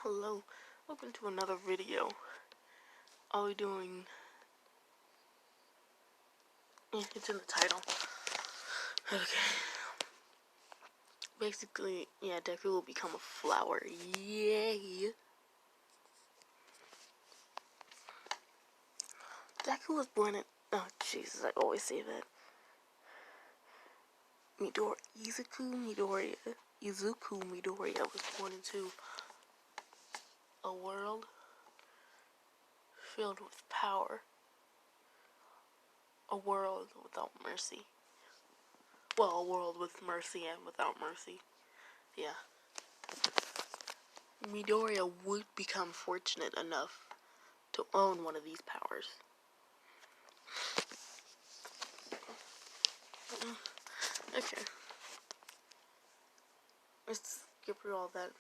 Hello, welcome to another video. I'll be doing, it's in the title. Okay. Basically, Deku will become a flower. Yay! Deku was born in, oh Jesus, I always say that. Izuku Midoriya was born into a world filled with power. A world without mercy. Well, a world with mercy and without mercy. Yeah. Midoriya would become fortunate enough to own one of these powers. Okay. Let's skip through all that.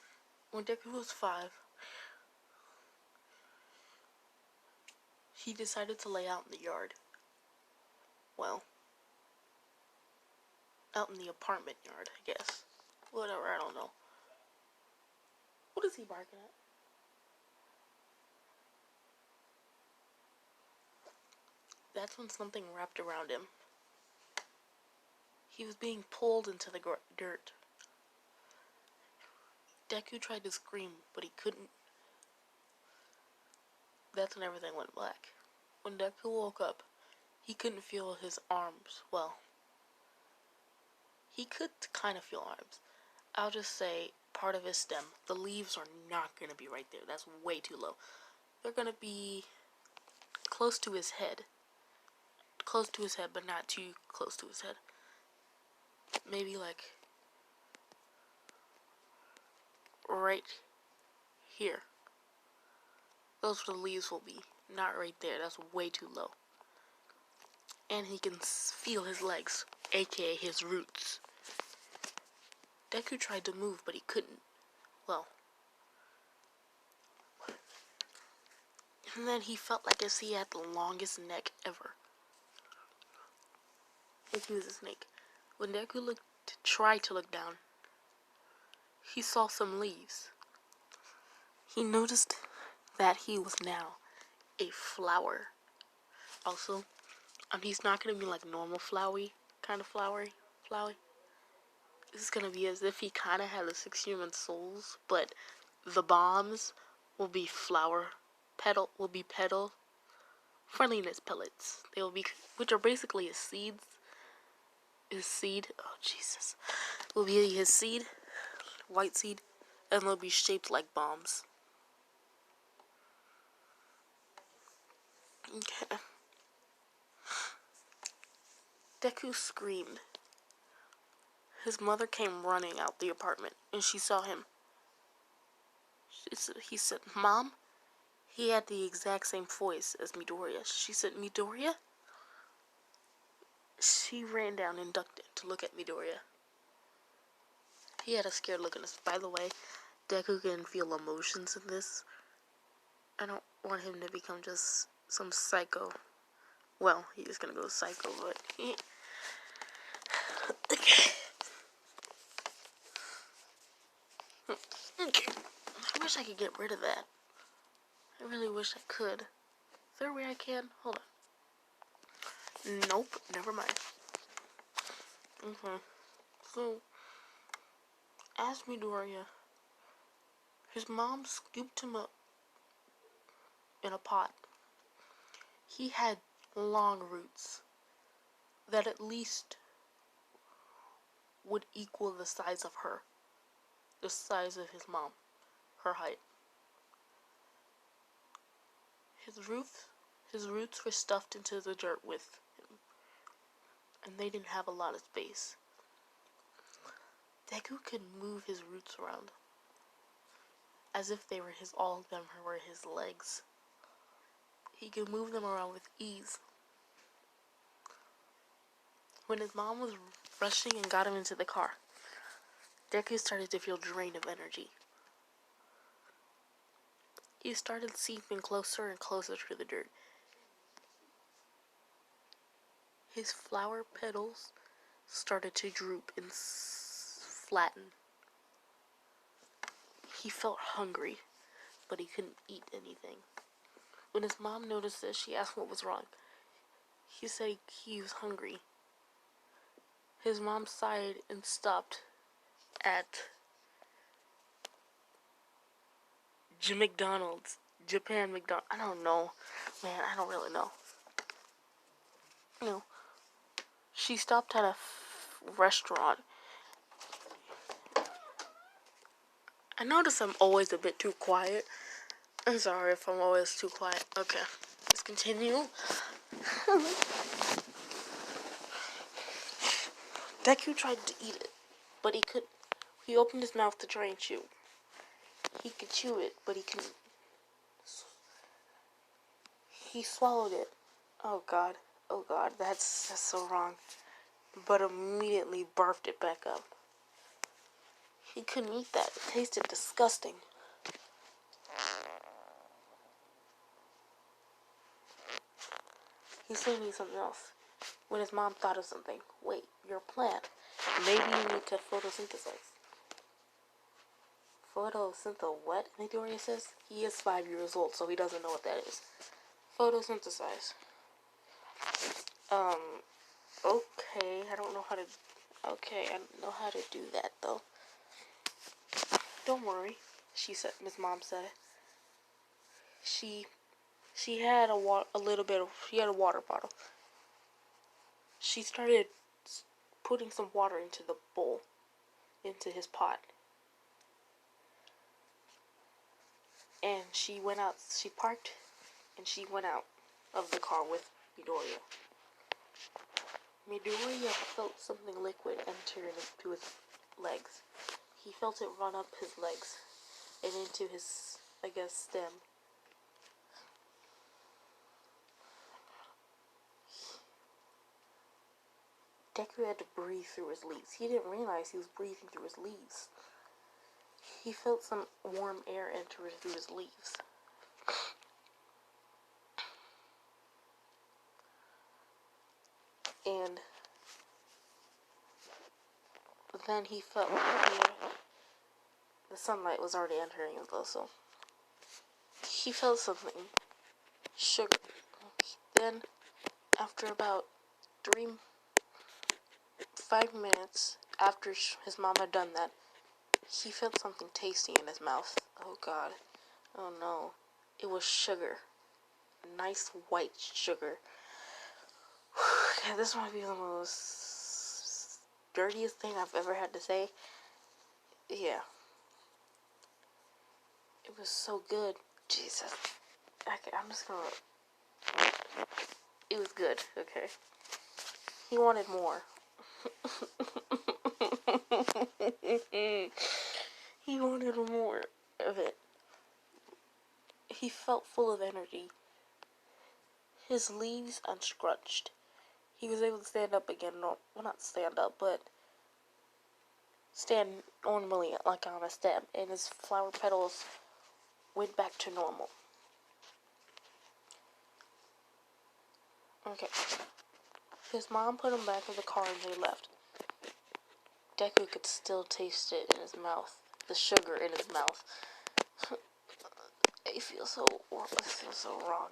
When Deku was 5, he decided to lay out in the yard. Well, out in the apartment yard, I guess. Whatever, I don't know. What is he barking at? That's when something wrapped around him. He was being pulled into the dirt. Deku tried to scream, but he couldn't. That's when everything went black. When Deku woke up, he couldn't feel his arms. Well, he could kind of feel arms. I'll just say part of his stem. The leaves are not going to be right there. That's way too low. They're going to be close to his head. Close to his head, but not too close to his head. Maybe like right here. Those are the leaves will be. Not right there. That's way too low. And he can feel his legs, aka his roots. Deku tried to move, but he couldn't. Well. And then he felt like as he had the longest neck ever. Like he was a snake. When Deku tried to look down, he saw some leaves. He noticed that he was now a flower. Also, he's not going to be like normal flowey, kind of flowery. This is going to be as if he kind of had the 6 human souls, but the bombs will be petal friendliness pellets. They will be, which are basically his seeds. His seed, oh Jesus, will be his seed, white seed, and they'll be shaped like bombs. Okay. Deku screamed. His mother came running out the apartment, and she saw him. He said, "Mom?" He had the exact same voice as Midoriya. She said, "Midoriya?" She ran down and ducked it to look at Midoriya. He had a scared look on his. By the way, Deku can feel emotions in this. I don't want him to become just some psycho. Well, he's gonna go psycho, but okay. I wish I could get rid of that. I really wish I could. Is there a way I can? Hold on. Nope, never mind. Okay. So, as Midoriya, his mom scooped him up in a pot. He had long roots that at least would equal the size of her. The size of his mom. Her height. His roots were stuffed into the dirt with him. And they didn't have a lot of space. Deku could move his roots around. As if they were all of them were his legs. He could move them around with ease. When his mom was rushing and got him into the car, Deku started to feel drained of energy. He started seeping closer and closer to the dirt. His flower petals started to droop and flatten. He felt hungry. but he couldn't eat anything. When his mom noticed this, she asked what was wrong. He said he was hungry. His mom sighed and stopped at McDonald's. Japan McDonald's. I don't know. Man, I don't really know. She stopped at a restaurant. I notice I'm always a bit too quiet. I'm sorry if I'm always too quiet. Okay, let's continue. Deku tried to eat it, but he couldn't. He opened his mouth to try and chew. He could chew it, but he couldn't. He swallowed it. Oh god, that's so wrong. But immediately barfed it back up. He couldn't eat that. It tasted disgusting. He still needs something else. When his mom thought of something. Wait, you're a plant. Maybe you need to photosynthesize. What? Midoriya says. He is 5 years old, so he doesn't know what that is. Photosynthesize. Okay. I don't know how to... Okay, I don't know how to do that, though. Don't worry, Miss Mom said. She had a water bottle. She started putting some water into the bowl, into his pot. And she went out, she parked, and she went out of the car with Midoriya. Midoriya felt something liquid enter into his legs. He felt it run up his legs and into his, stem. Deku had to breathe through his leaves. He didn't realize he was breathing through his leaves. He felt some warm air enter through his leaves. And then he felt the sunlight was already entering his though, so he felt something. Sugar. Then, after about 5 minutes after his mom had done that, he felt something tasty in his mouth. Oh god. Oh no. It was sugar. Nice white sugar. This might be the most dirtiest thing I've ever had to say. Yeah. It was so good. Jesus. Okay, I'm just gonna... It was good, okay. He wanted more. He wanted more of it. He felt full of energy. His leaves unscrunched. He was able to stand up again. Well, not stand up, but stand normally like on a stem. And his flower petals went back to normal. Okay. His mom put him back in the car and they left. Deku could still taste it in his mouth. The sugar in his mouth. It feels so wrong.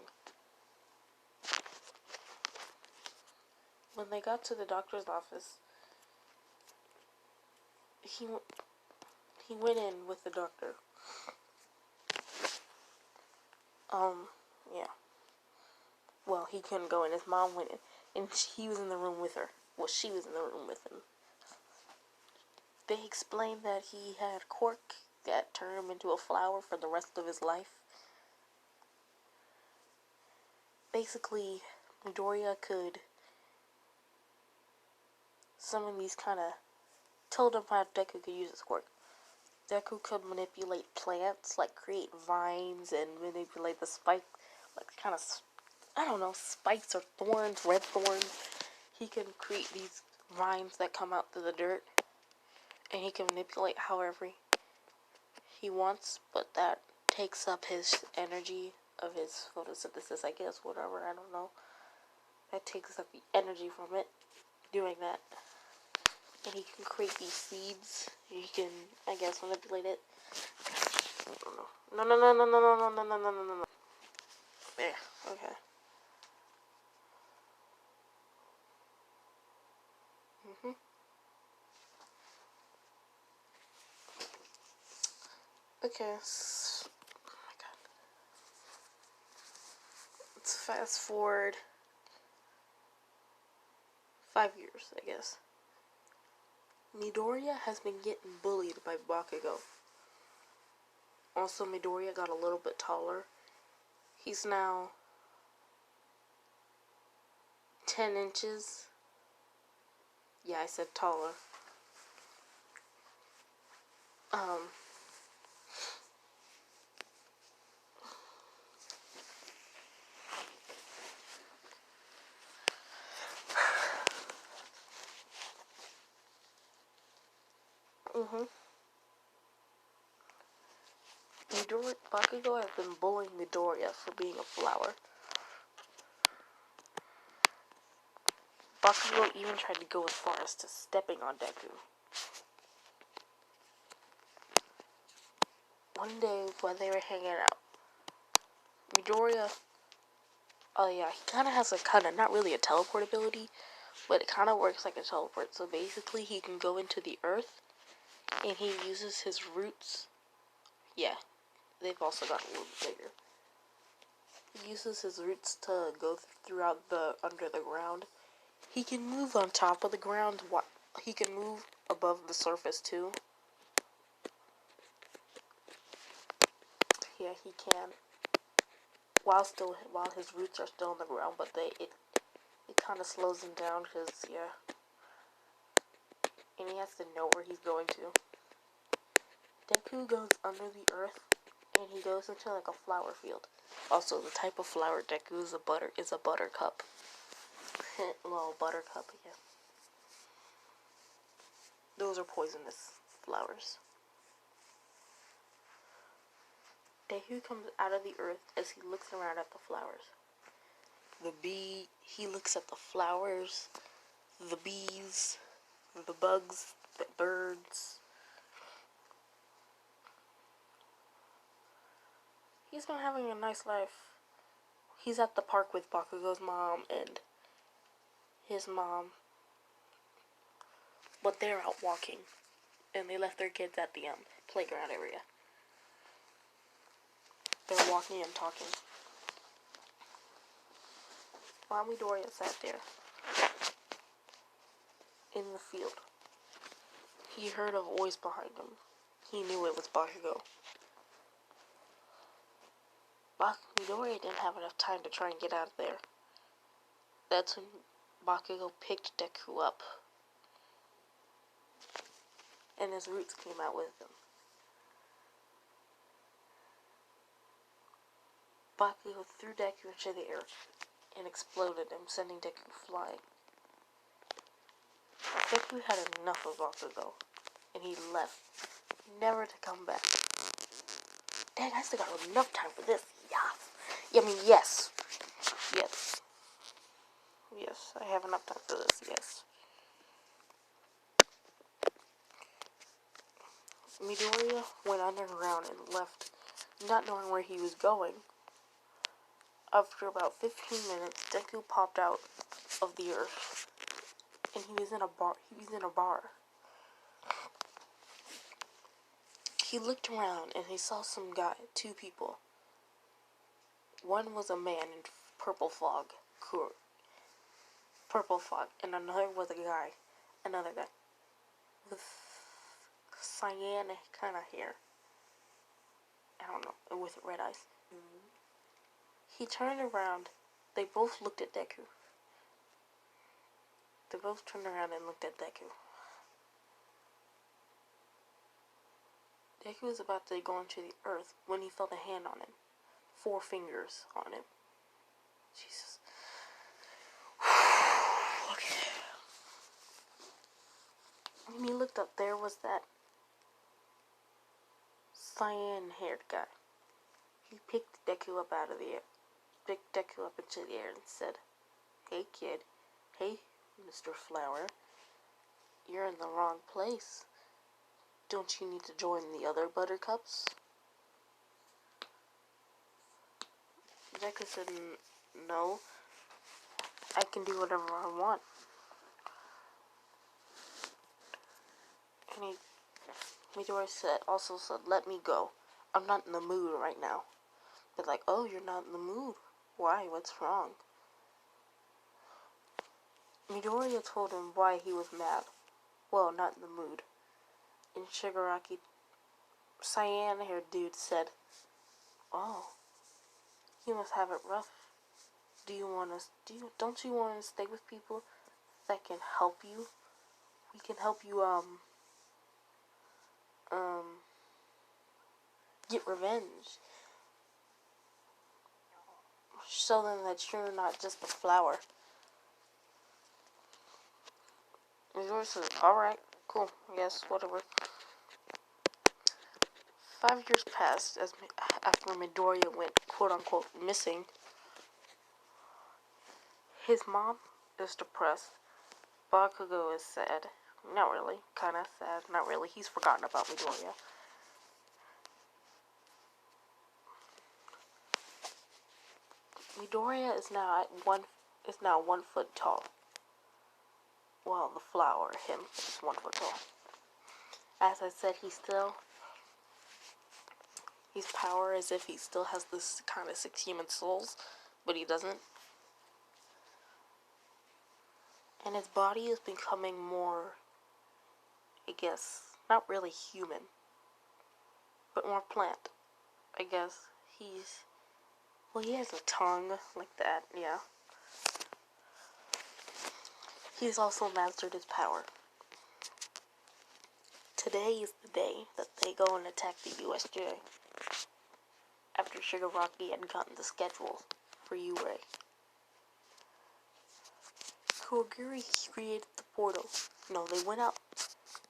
When they got to the doctor's office, he went in with the doctor. Yeah. Well, he couldn't go in. His mom went in, and he was in the room with her. Well, she was in the room with him. They explained that he had cork that turned him into a flower for the rest of his life. Basically, Midoriya could summon these told him how Deku could use his quirk. Deku could manipulate plants, create vines and manipulate the spike, spikes or thorns, red thorns. He can create these vines that come out through the dirt, and he can manipulate however he wants, but that takes up his energy of his photosynthesis, I guess, whatever, I don't know. That takes up the energy from it, doing that. And he can create these seeds. He can, manipulate it. No, no, no, no, no, no, no, no, no, no, no, no. There. Okay. Mhm. Okay. Oh my God. Let's fast forward 5 years, I guess. Midoriya has been getting bullied by Bakugo. Also, Midoriya got a little bit taller. He's now 10 inches. Yeah, I said taller. Um, mhm. Bakugo has been bullying Midoriya for being a flower. Bakugo even tried to go as far as to stepping on Deku. One day while they were hanging out, Midoriya, oh yeah, he kind of has not really a teleport ability, but it kind of works like a teleport. So basically he can go into the earth, and he uses his roots. Yeah, they've also got a little bit bigger. He uses his roots to go throughout under the ground. He can move on top of the ground. He can move above the surface too. Yeah, he can. While his roots are still in the ground, but it kind of slows him down because yeah, and he has to know where he's going to. Deku goes under the earth, and he goes into like a flower field. Also, the type of flower Deku is a buttercup. Little buttercup, yeah. Those are poisonous flowers. Deku comes out of the earth as he looks around at the flowers. He looks at the flowers, the bees, the bugs, the birds. He's been having a nice life. He's at the park with Bakugo's mom and his mom. But they're out walking, and they left their kids at the playground area. They're walking and talking. While Midoriya sat there in the field, he heard a voice behind him. He knew it was Bakugo. Midoriya didn't have enough time to try and get out of there. That's when Bakugo picked Deku up, and his roots came out with him. Bakugo threw Deku into the air and exploded him, sending Deku flying. Deku had enough of Bakugo, and he left, never to come back. Dang, I still got enough time for this. Yeah. I mean, yes. Yes. Yes, I have enough time for this, yes. Midoriya went underground and left, not knowing where he was going. After about 15 minutes, Deku popped out of the earth, and he was in a bar. He looked around, and he saw two people. One was a man in purple fog, and another was another guy, with cyan kind of hair. I don't know, with red eyes. He turned around. They both looked at Deku. They both turned around and looked at Deku. Deku was about to go into the earth when he felt a hand on him. 4 fingers on him. Jesus. Okay. When he looked up, there was that cyan-haired guy. He picked Deku up out of the air. Picked Deku up into the air and said, "Hey kid, hey Mr. Flower, you're in the wrong place. Don't you need to join the other buttercups?" Deku said, no, I can do whatever I want. And Midori also said, let me go. I'm not in the mood right now. They're like, oh, you're not in the mood. Why? What's wrong? Midoriya told him why he was mad. Well, not in the mood. And Shigaraki, cyan-haired dude, said, oh, you must have it rough. Don't you want to stay with people that can help you? We can help you, get revenge. Show them that you're not just a flower. Midori says, alright, cool, yes, whatever. 5 years passed after Midoriya went quote-unquote missing. His mom is depressed. Bakugo is sad. Not really. Kinda sad. Not really. He's forgotten about Midoriya. Midoriya is now 1 foot tall. Well, the flower, him, is 1 foot tall. As I said, he's power as if he still has this kind of 6 human souls, but he doesn't. And his body is becoming more, I guess, not really human, but more plant. I guess he has a tongue like that, yeah. He's also mastered his power. Today is the day that they go and attack the USJ. After Shigaraki had gotten the schedule for UA. Kurogiri created the portal. No, they went out.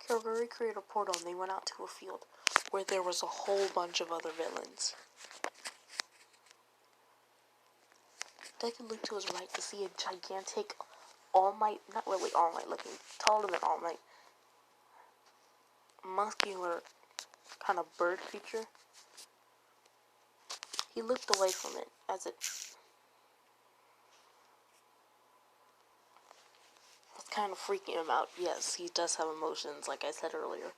Kurogiri created a portal and they went out to a field where there was a whole bunch of other villains. Deku looked to his right to see a gigantic All Might, not really All Might looking, taller than All Might, muscular kind of bird creature. He looked away from it as it was kind of freaking him out. Yes, he does have emotions, like I said earlier.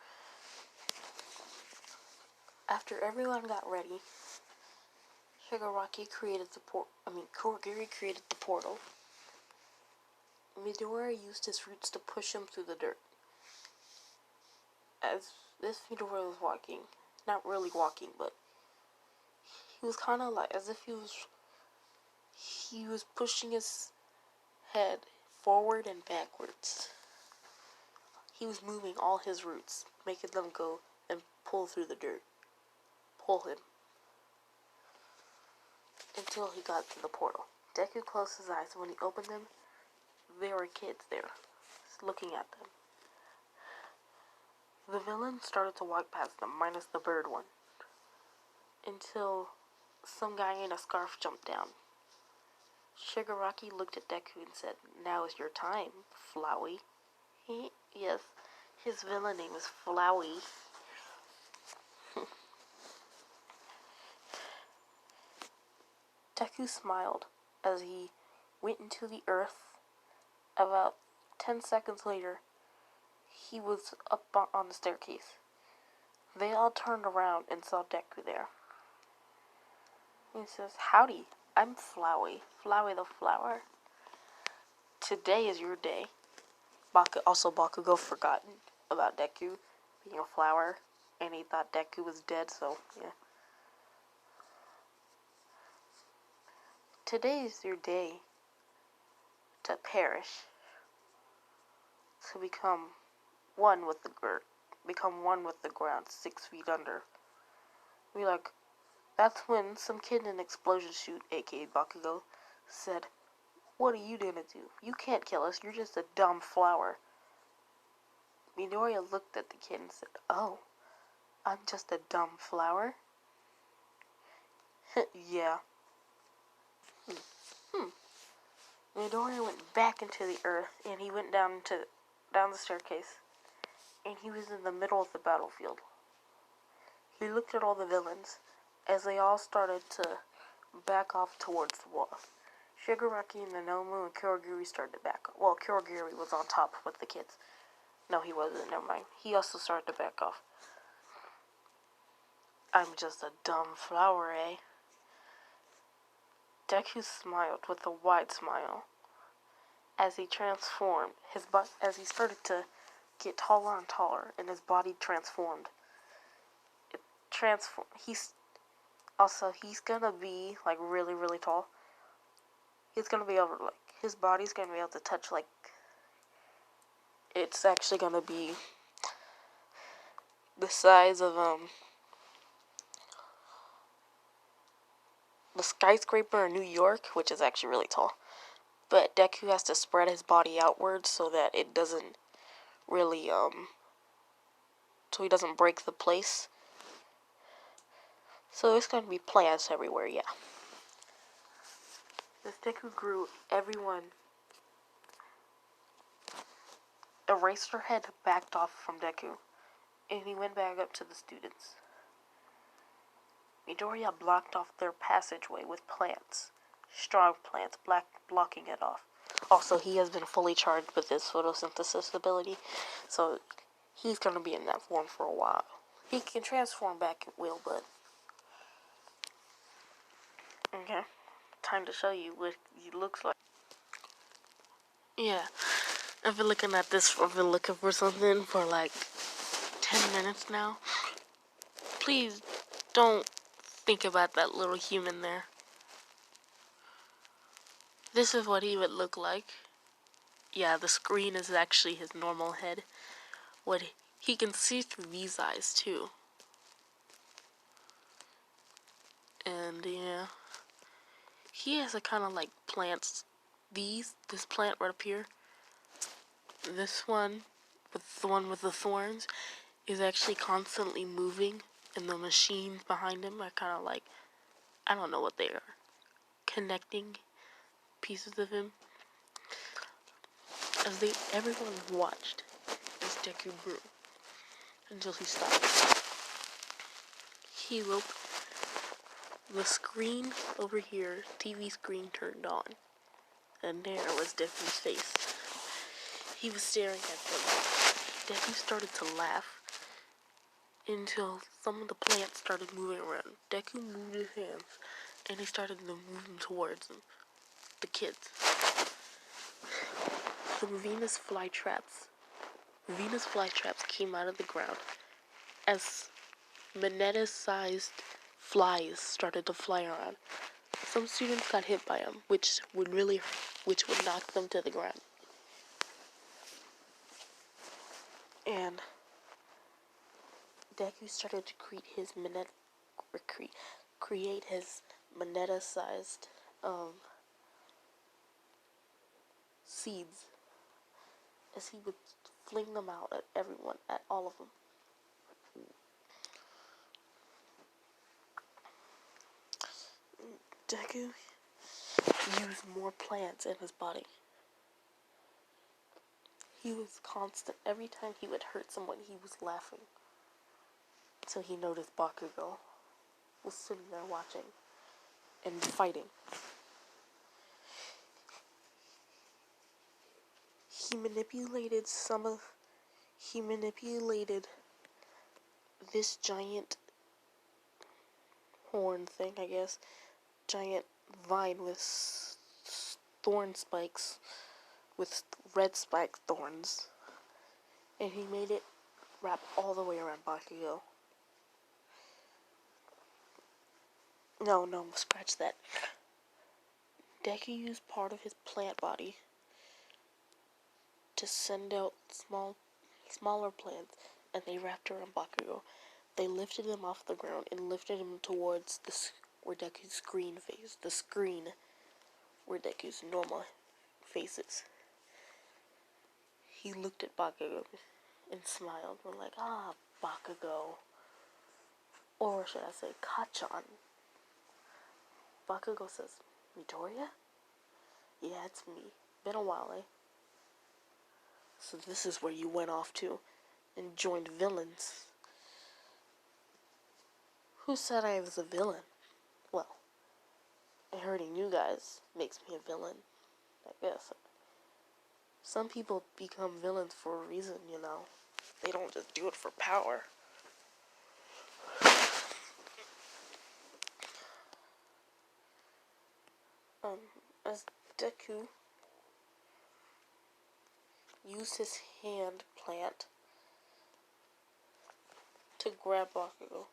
After everyone got ready, Kurogiri created the portal. Midoriya used his roots to push him through the dirt. As this Midoriya was walking, not really walking, but he was kind of like as if he was pushing his head forward and backwards. He was moving all his roots, making them go and pull through the dirt. Pull him. Until he got to the portal. Deku closed his eyes, and when he opened them, there were kids there, looking at them. The villain started to walk past them, minus the bird one, until some guy in a scarf jumped down. Shigaraki looked at Deku and said, now is your time, Flowey. Yes, his villain name is Flowey. Deku smiled as he went into the earth. About 10 seconds later, he was up on the staircase. They all turned around and saw Deku there. He says, howdy, I'm Flowey. Flowey the flower. Today is your day. Bakugo forgotten about Deku being a flower, and he thought Deku was dead, so, yeah. Today is your day to perish, to become one with the ground 6 feet under. Be like, that's when some kid in an explosion chute, aka Bakugo, said, what are you gonna do? You can't kill us, you're just a dumb flower. Midoriya looked at the kid and said, oh, I'm just a dumb flower? Yeah. Midoriya went back into the earth, and he went down the staircase, and he was in the middle of the battlefield. He looked at all the villains as they all started to back off towards the wall. Shigaraki and Nanomu and Kurogiri started to back off. Well, Kurogiri was on top with the kids. No, he wasn't. Never mind. He also started to back off. I'm just a dumb flower, eh? Deku smiled with a wide smile. As he transformed, as he started to get taller and taller, and his body transformed. He's gonna be like really, really tall. He's gonna be able to his body's gonna be able to touch it's actually gonna be the size of the skyscraper in New York, which is actually really tall. But Deku has to spread his body outwards so that it doesn't really so he doesn't break the place. So there's gonna be plants everywhere, yeah. As Deku grew, everyone Eraserhead backed off from Deku, and he went back up to the students. Midoriya blocked off their passageway with plants, strong plants, blocking it off. Also, he has been fully charged with his photosynthesis ability, so he's gonna be in that form for a while. He can transform back at will, but... Okay, time to show you what he looks like. Yeah, I've been looking at this, I've been looking for something for like 10 minutes now. Please don't think about that little human there. This is what he would look like. Yeah, the screen is actually his normal head. He can see through these eyes too. And yeah, he has a kind of like plants. This plant right up here, this one, with the one with the thorns, is actually constantly moving, and the machines behind him are kind of like, I don't know what they are, connecting pieces of him. Everyone watched as Deku grew until he stopped. He woke. The screen over here, TV screen, turned on, and there was Deku's face. He was staring at them. Deku started to laugh until some of the plants started moving around. Deku moved his hands, and he started to move them towards them. The kids. Some Venus flytraps came out of the ground as Mineta-sized flies started to fly around. Some students got hit by them, which would knock them to the ground. And Deku started to create his Mineta-sized seeds, as he would fling them out at everyone, at all of them. Deku used more plants in his body. He was constant. Every time he would hurt someone, he was laughing. So he noticed Bakugo was sitting there watching and fighting. He manipulated this giant horn thing, I guess. Giant vine with thorn spikes, with red spike thorns. And he made it wrap all the way around Bakugo. No, scratch that. Deku used part of his plant body to send out smaller plants, and they wrapped around Bakugo. They lifted him off the ground and lifted him towards where Deku's screen where Deku's normal face is. He looked at Bakugo and smiled. We're like, Bakugo. Or should I say, Kachan. Bakugo says, Midoriya? Yeah, it's me. Been a while, eh? So this is where you went off to and joined villains. Who said I was a villain? Well, hurting you guys makes me a villain, I guess. Some people become villains for a reason, you know. They don't just do it for power. As Deku used his hand plant to grab Bakugo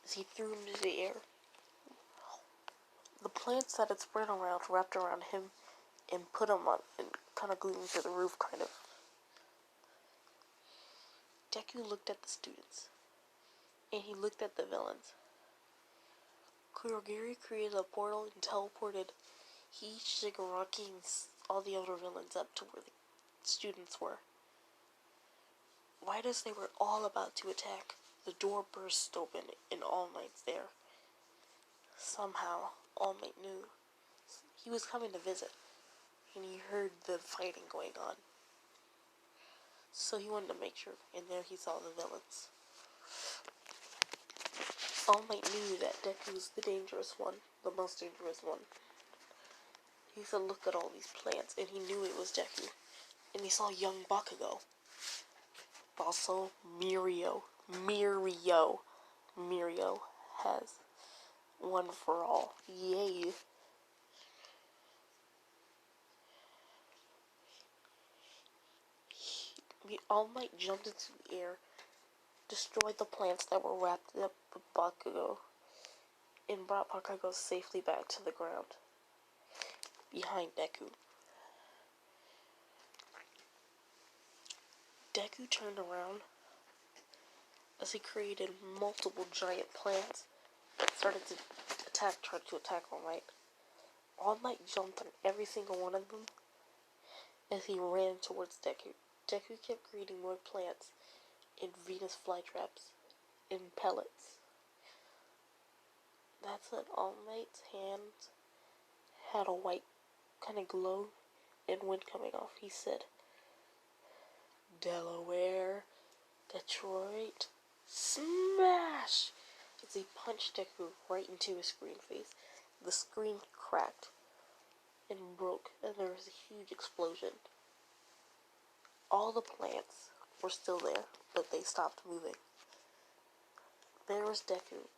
as he threw him into the air, the plants that had spread around wrapped around him and put him on and kind of glued him to the roof, kind of. Deku looked at the students, and he looked at the villains. Kurogiri created a portal and teleported he, Shigaraki, and all the other villains up to where the students were. Right as they were all about to attack, the door burst open and All Might's there. Somehow, All Might knew he was coming to visit, and he heard the fighting going on. So he wanted to make sure, and there he saw the villains. All Might knew that Deku was the dangerous one, the most dangerous one. He said, look at all these plants, and he knew it was Deku. And he saw young Bakugo. Also, Mirio has one for all. Yay. All Might jumped into the air, destroyed the plants that were wrapped up with Bakugo, and brought Bakugo safely back to the ground, behind Deku. Deku turned around as he created multiple giant plants that started to try to attack All Might. All Might jumped on every single one of them as he ran towards Deku. Deku kept creating more plants in Venus flytraps, in pellets. That's when All Might's hands had a white kind of glow and wind coming off. He said, Delaware, Detroit, smash! As he punched Deku right into his screen face. The screen cracked and broke, and there was a huge explosion. All the plants were still there, but they stopped moving. There was Deku,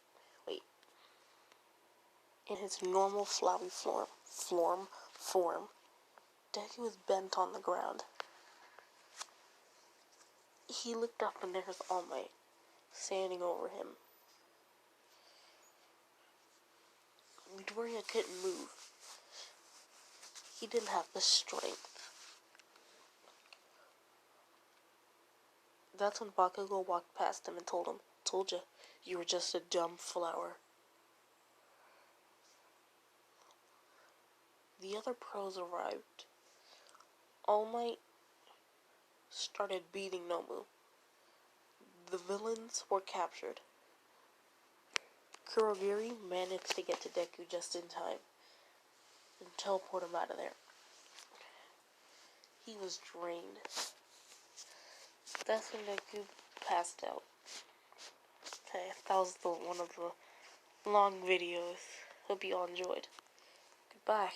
in his normal flowey form. Deku was bent on the ground. He looked up and there was All Might, standing over him. Midoriya couldn't move. He didn't have the strength. That's when Bakugo walked past him and told him, told ya, you were just a dumb flower. The other pros arrived. All Might started beating Nomu. The villains were captured. Kurogiri managed to get to Deku just in time and teleport him out of there. He was drained. That's when Deku passed out. Okay, that was one of the long videos. Hope you all enjoyed. Goodbye.